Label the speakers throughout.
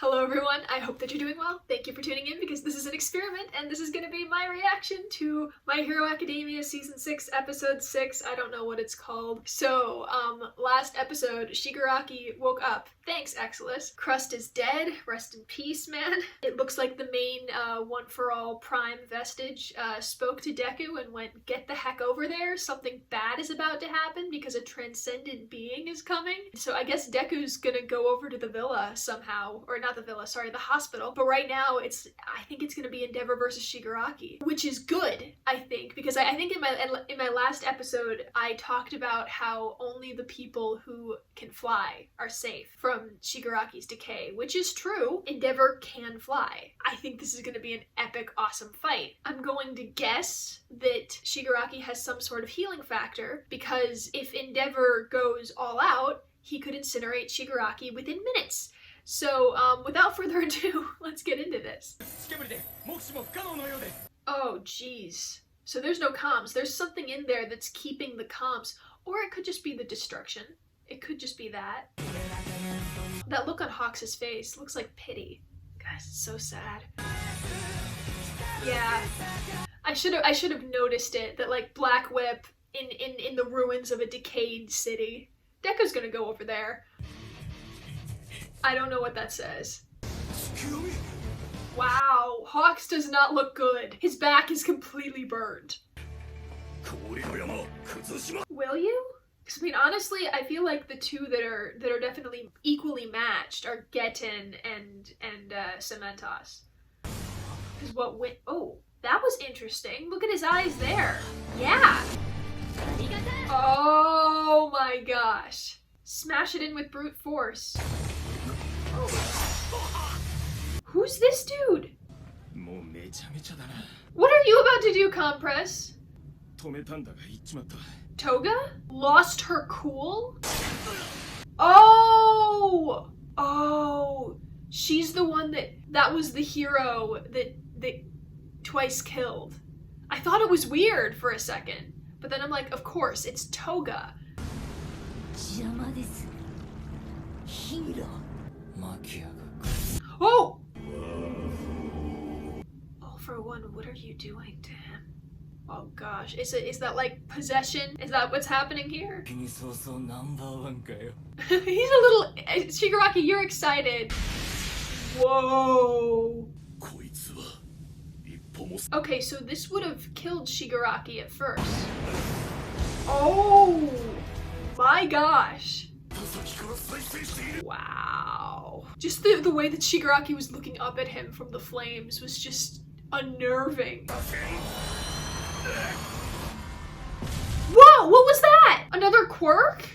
Speaker 1: Hello everyone, I hope that you're doing well. Thank you for tuning in because this is an experiment and this is going to be my reaction to My Hero Academia Season 6, Episode 6. I don't know what it's called. So, last episode, Shigaraki woke up. Thanks, Exilus. Crust is dead. Rest in peace, man. It looks like the main one-for-all prime vestige spoke to Deku and went, get the heck over there. Something bad is about to happen because a transcendent being is coming. So I guess Deku's gonna go over to the villa somehow, or not the villa, sorry, the hospital. But right now, I think it's gonna be Endeavor versus Shigaraki, which is good, I think, because I think in my last episode, I talked about how only the people who can fly are safe from Shigaraki's decay, which is true. Endeavor can fly. I think this is gonna be an epic, awesome fight. I'm going to guess that Shigaraki has some sort of healing factor, because if Endeavor goes all out, he could incinerate Shigaraki within minutes. So, without further ado, let's get into this. Oh, jeez. So there's no comms. There's something in there that's keeping the comms. Or it could just be the destruction. It could just be that. That look on Hawks' face looks like pity. Guys, it's so sad. Yeah. I should have noticed it, that like Black Whip in the ruins of a decayed city. Deku's gonna go over there. I don't know what that says. Wow, Hawks does not look good. His back is completely burned. Will you? Because I mean, honestly, I feel like the two that are definitely equally matched are Getten and Cementos. Because what went? Oh, that was interesting. Look at his eyes there. Yeah. Oh my gosh. Smash it in with brute force. Oh. Who's this dude? What are you about to do, Compress? Toga? Lost her cool? Oh! Oh! She's the one that was the hero that twice killed. I thought it was weird for a second, but then I'm like, of course, it's Toga. Oh! All for one, what are you doing to him? Oh gosh, is that like possession? Is that what's happening here? He's a little... Shigaraki, you're excited. Whoa. Okay, so this would have killed Shigaraki at first. Oh my gosh. Wow. Just the way that Shigaraki was looking up at him from the flames was just unnerving. Whoa, what was that? Another quirk?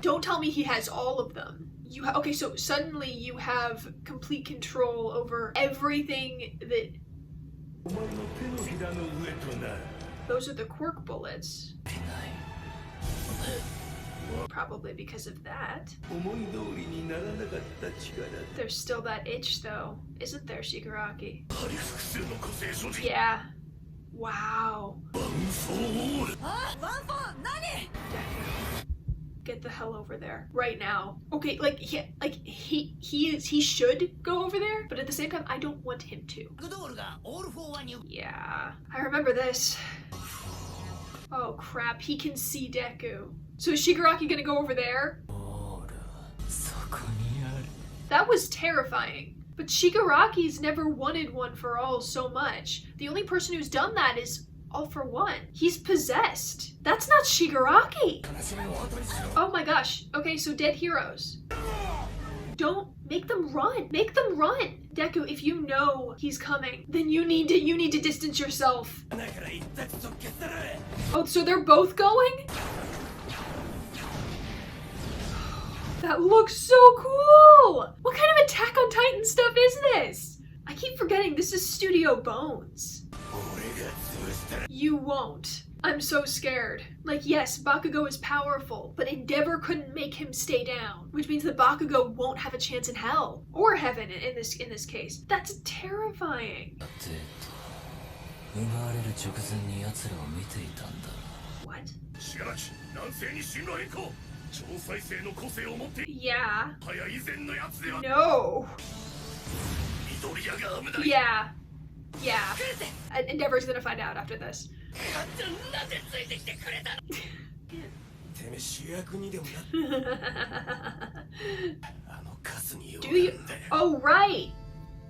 Speaker 1: Don't tell me he has all of them. Okay, so suddenly you have complete control over everything that... Those are the quirk bullets. Probably because of that. There's still that itch though, isn't there, Shigaraki? Yeah. Wow. Get the hell over there right now. Okay, he should go over there, but at the same time, I don't want him to. Yeah, I remember this. Oh crap, he can see Deku. So is Shigaraki gonna go over there? That was terrifying. But Shigaraki's never wanted one for all so much. The only person who's done that is All for One. He's possessed. That's not Shigaraki. Oh my gosh. Okay, so dead heroes. Don't make them run. Make them run. Deku, if you know he's coming, then you need to distance yourself. Oh, so they're both going? That looks so cool! What kind of Attack on Titan stuff is this? I keep forgetting this is Studio Bones. You won't. I'm so scared. Like, yes, Bakugo is powerful, but Endeavor couldn't make him stay down, which means that Bakugo won't have a chance in hell. Or heaven in this case. That's terrifying. What? Yeah. No. Yeah. Yeah. Endeavor's gonna find out after this. Do you? Oh, right.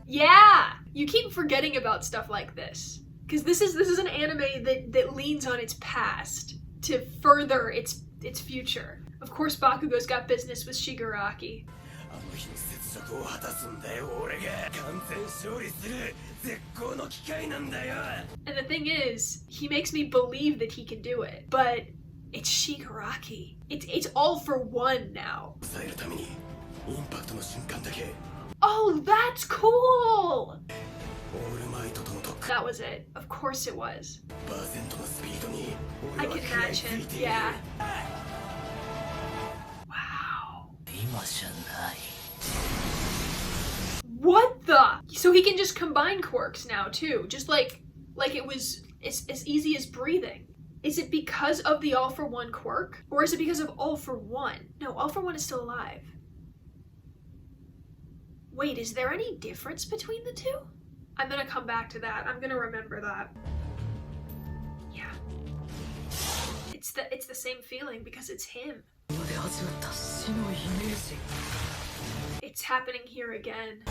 Speaker 1: Yeah. You keep forgetting about stuff like this. Because this is an anime that leans on its past to further its future. Of course, Bakugo's got business with Shigaraki. And the thing is, he makes me believe that he can do it. But it's Shigaraki. It's all for one now. Oh, that's cool! That was it. Of course it was. I can match him, yeah. Wow. What the? So he can just combine quirks now too, just like it was as easy as breathing. Is it because of the All for One quirk? Or is it because of All for One? No, All for One is still alive. Wait, is there any difference between the two? I'm gonna come back to that. I'm gonna remember that. Yeah. It's the same feeling because it's him. It's happening here again.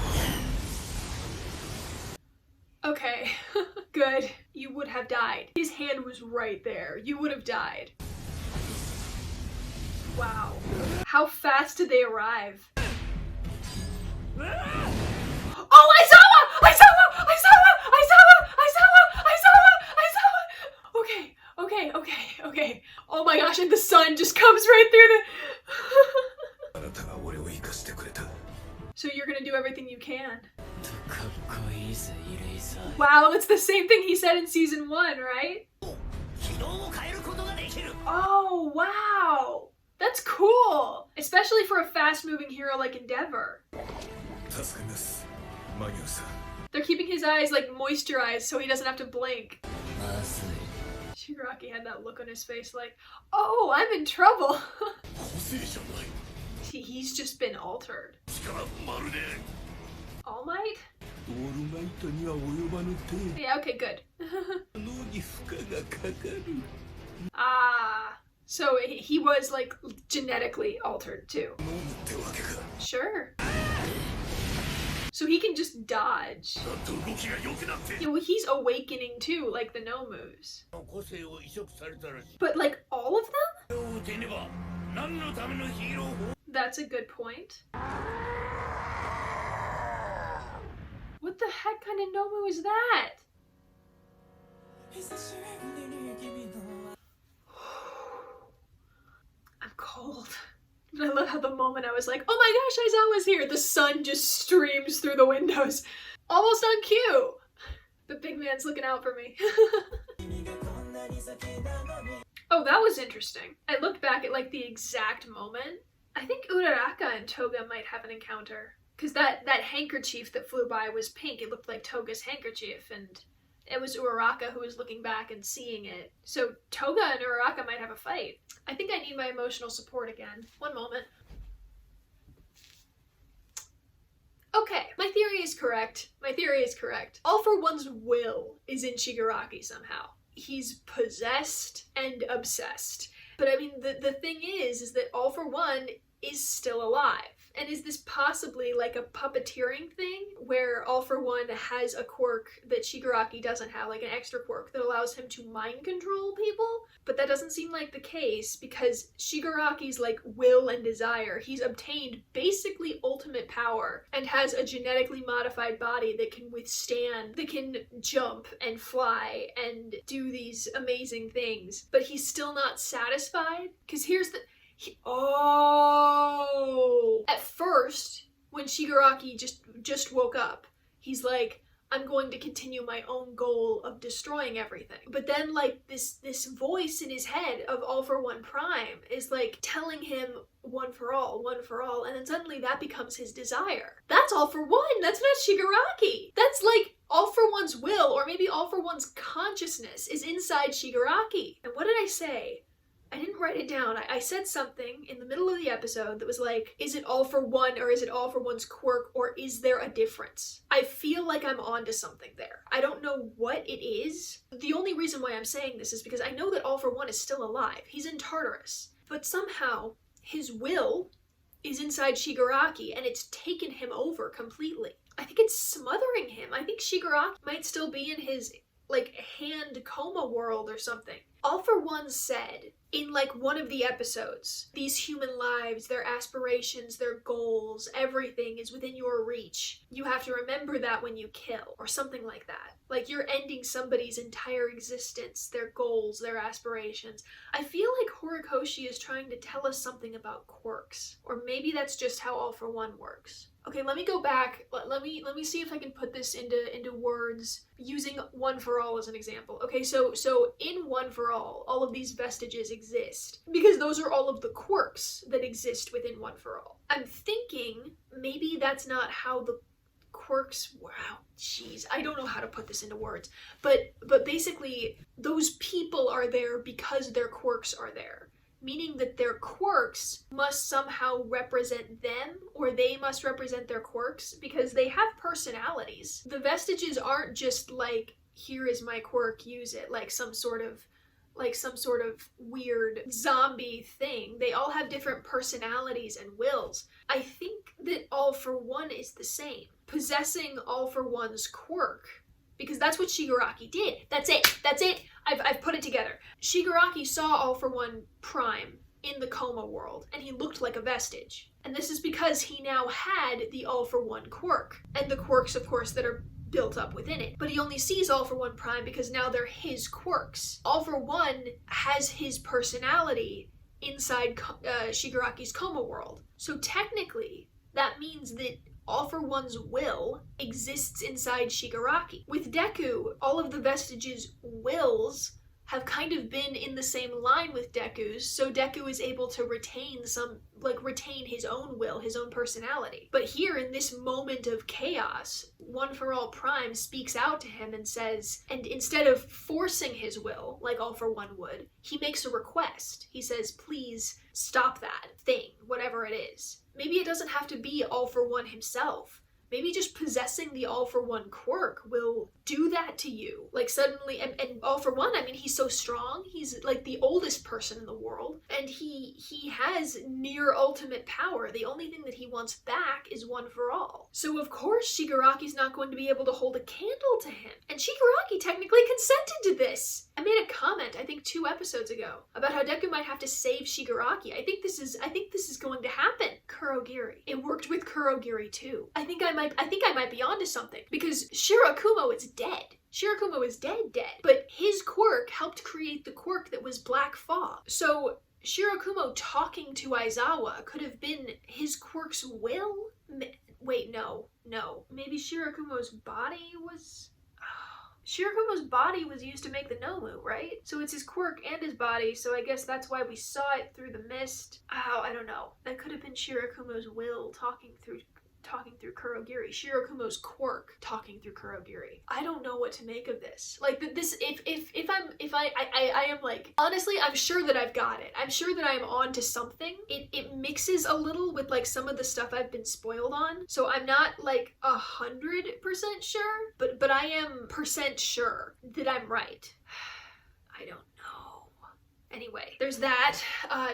Speaker 1: Okay, good. You would have died. His hand was right there. You would have died. Wow. How fast did they arrive? Oh, Aizawa! Okay. Oh my gosh, and the sun just comes right through the... So you're gonna do everything you can. Wow, it's the same thing he said in season 1, right? Oh, wow! That's cool! Especially for a fast-moving hero like Endeavor. They're keeping his eyes like moisturized so he doesn't have to blink. Shigaraki had that look on his face like, oh, I'm in trouble. He's just been altered. All Might? Yeah, okay, good. Ah, so he was like genetically altered too. Sure. So he can just dodge. Yeah, well, he's awakening too, like the no moves. But like all of them? That's a good point. What the heck kind of Nomu is that? I'm cold. I love how the moment I was like, oh my gosh, Aizawa's here. The sun just streams through the windows. Almost on cue. The big man's looking out for me. Oh, that was interesting. I looked back at like the exact moment. I think Uraraka and Toga might have an encounter. Because that handkerchief that flew by was pink. It looked like Toga's handkerchief, and it was Uraraka who was looking back and seeing it. So Toga and Uraraka might have a fight. I think I need my emotional support again. One moment. Okay, my theory is correct. All for One's will is in Shigaraki somehow. He's possessed and obsessed. But I mean, the thing is that All for One is still alive. And is this possibly like a puppeteering thing where All for One has a quirk that Shigaraki doesn't have, like an extra quirk that allows him to mind control people? But that doesn't seem like the case because Shigaraki's like will and desire, he's obtained basically ultimate power and has a genetically modified body that can withstand, that can jump and fly and do these amazing things. But he's still not satisfied? Because here's the... At first, when Shigaraki just woke up, he's like, I'm going to continue my own goal of destroying everything. But then like this voice in his head of All for One Prime is like telling him one for all, and then suddenly that becomes his desire. That's All for One, that's not Shigaraki. That's like All for One's will, or maybe All for One's consciousness is inside Shigaraki. And what did I say? I didn't write it down. I said something in the middle of the episode that was like, is it all for one or is it all for one's quirk, or is there a difference? I feel like I'm onto something there. I don't know what it is. The only reason why I'm saying this is because I know that All for One is still alive. He's in Tartarus. But somehow his will is inside Shigaraki and it's taken him over completely. I think it's smothering him. I think Shigaraki might still be in his like hand coma world or something. All for One said in like one of the episodes, these human lives, their aspirations, their goals, everything is within your reach. You have to remember that when you kill, or something like that. Like you're ending somebody's entire existence, their goals, their aspirations. I feel like Horikoshi is trying to tell us something about quirks, or maybe that's just how All for One works. Okay, let me go back. Let me see if I can put this into words using One for All as an example. Okay, so in One for All of these vestiges exist because those are all of the quirks that exist within One for All. I'm thinking maybe that's not how the quirks, wow, jeez, I don't know how to put this into words, but basically those people are there because their quirks are there. Meaning that their quirks must somehow represent them, or they must represent their quirks, because they have personalities. The vestiges aren't just like, here is my quirk, use it, like some sort of weird zombie thing. They all have different personalities and wills. I think that All for One is the same. Possessing All for One's quirk, because that's what Shigaraki did. That's it. I've put it together. Shigaraki saw All for One Prime in the coma world, and he looked like a vestige. And this is because he now had the All for One quirk, and the quirks, of course, that are built up within it. But he only sees All for One Prime because now they're his quirks. All for One has his personality inside Shigaraki's coma world. So technically, that means that All for One's will exists inside Shigaraki. With Deku, all of the vestiges' wills have kind of been in the same line with Deku's, so Deku is able to retain his own will, his own personality. But here, in this moment of chaos, One for All Prime speaks out to him and says, and instead of forcing his will, like All for One would, he makes a request. He says, please stop that thing, whatever it is. Maybe it doesn't have to be All for One himself. Maybe just possessing the All for One quirk will do that to you. Like suddenly, and All for One, I mean, he's so strong. He's like the oldest person in the world. And he has near ultimate power. The only thing that he wants back is One for All. So of course Shigaraki's not going to be able to hold a candle to him. And Shigaraki technically consented to this. I made a comment, I think 2 episodes ago, about how Deku might have to save Shigaraki. I think this is going to happen. Kurogiri. It worked with Kurogiri too. I think I might be onto something, because Shirakumo is dead. Shirakumo is dead, but his quirk helped create the quirk that was Black Fog. So Shirakumo talking to Aizawa could have been his quirk's will? Wait, no. Maybe Shirakumo's body was... Shirakumo's body was used to make the Nomu, right? So it's his quirk and his body, so I guess that's why we saw it through the mist. Oh, I don't know. That could have been Shirakumo's will talking through Kurogiri. Shirakumo's quirk talking through Kurogiri. I don't know what to make of this. Like this, I am like, honestly, I'm sure that I've got it. I'm sure that I am on to something. It mixes a little with like some of the stuff I've been spoiled on. So I'm not like 100% sure, but I am % sure that I'm right. I don't know. Anyway, there's that.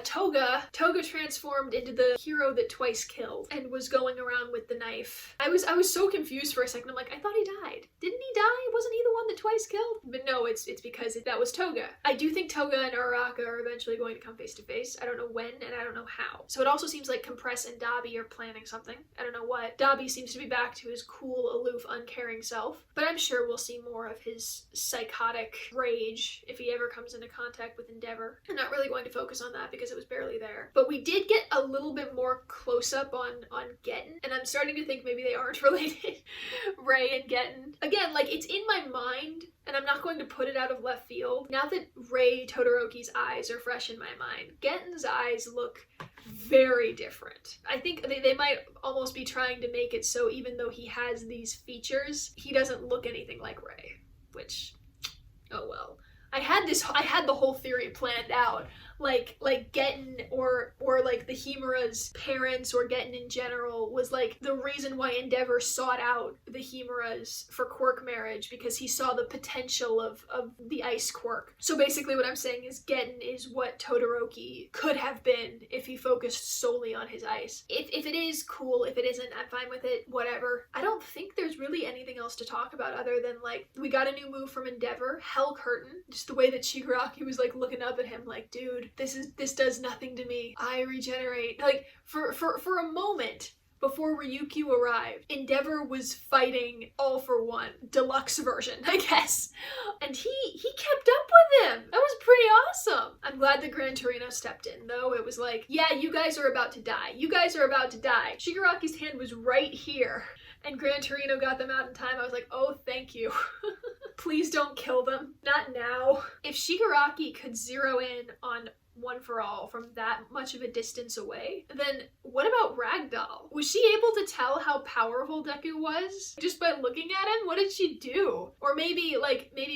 Speaker 1: Toga transformed into the hero that twice killed and was going around with the knife. I was so confused for a second. I'm like, I thought he died. Didn't he die? Wasn't he the one that twice killed? But no, it's because that was Toga. I do think Toga and Araka are eventually going to come face to face. I don't know when and I don't know how. So it also seems like Compress and Dabi are planning something. I don't know what. Dabi seems to be back to his cool, aloof, uncaring self. But I'm sure we'll see more of his psychotic rage if he ever comes into contact with Endeavor. I'm not really going to focus on that because it was barely there. But we did get a little bit more close-up on Getten, and I'm starting to think maybe they aren't related. Rei and Getten. Again, like, it's in my mind, and I'm not going to put it out of left field. Now that Rei Todoroki's eyes are fresh in my mind, Getten's eyes look very different. I think they might almost be trying to make it so even though he has these features, he doesn't look anything like Rei, which, oh well. I had the whole theory planned out. like Getten or like the Himura's parents or Getten in general was like the reason why Endeavor sought out the Himuras for quirk marriage, because he saw the potential of the ice quirk. So basically what I'm saying is Getten is what Todoroki could have been if he focused solely on his ice. If it is, cool. If it isn't, I'm fine with it. Whatever. I don't think there's really anything else to talk about other than like we got a new move from Endeavor, Hell Curtain. Just the way that Shigaraki was like looking up at him like, dude, this does nothing to me. I regenerate. Like for a moment before Ryukyu arrived, Endeavor was fighting All for One, deluxe version, I guess. And he kept up with him. That was pretty awesome. I'm glad that Gran Torino stepped in, though. It was like, yeah, you guys are about to die. You guys are about to die. Shigaraki's hand was right here. And Gran Torino got them out in time. I was like, oh, thank you. Please don't kill them. Not now. If Shigaraki could zero in on One for All from that much of a distance away, then what about Ragdoll? Was she able to tell how powerful Deku was just by looking at him? What did she do? Or maybe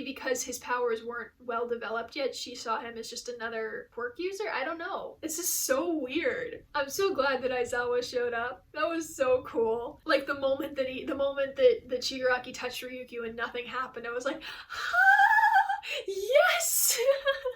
Speaker 1: because his powers weren't well developed yet, she saw him as just another quirk user? I don't know. It's just so weird. I'm so glad that Aizawa showed up. That was so cool. Like the moment that Shigaraki touched Ryukyu and nothing happened, I was like, yes!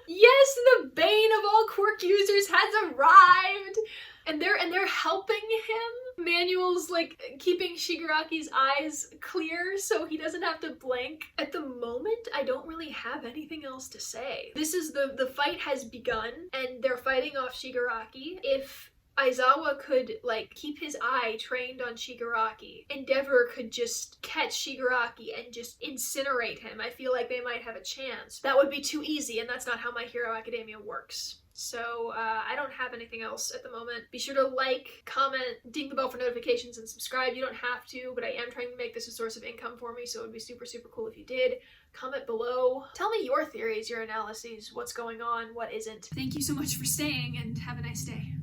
Speaker 1: Yes, the bane of all quirk users has arrived! And they're helping him. Manuel's like keeping Shigaraki's eyes clear so he doesn't have to blink. At the moment, I don't really have anything else to say. This is the fight has begun and they're fighting off Shigaraki. If Aizawa could like keep his eye trained on Shigaraki, Endeavor could just catch Shigaraki and just incinerate him, I feel like they might have a chance. That would be too easy, and that's not how My Hero Academia works. So I don't have anything else at the moment. Be sure to like, comment, ding the bell for notifications, and subscribe. You don't have to, but I am trying to make this a source of income for me, so it would be super, super cool if you did. Comment below. Tell me your theories, your analyses, what's going on, what isn't. Thank you so much for staying, and have a nice day.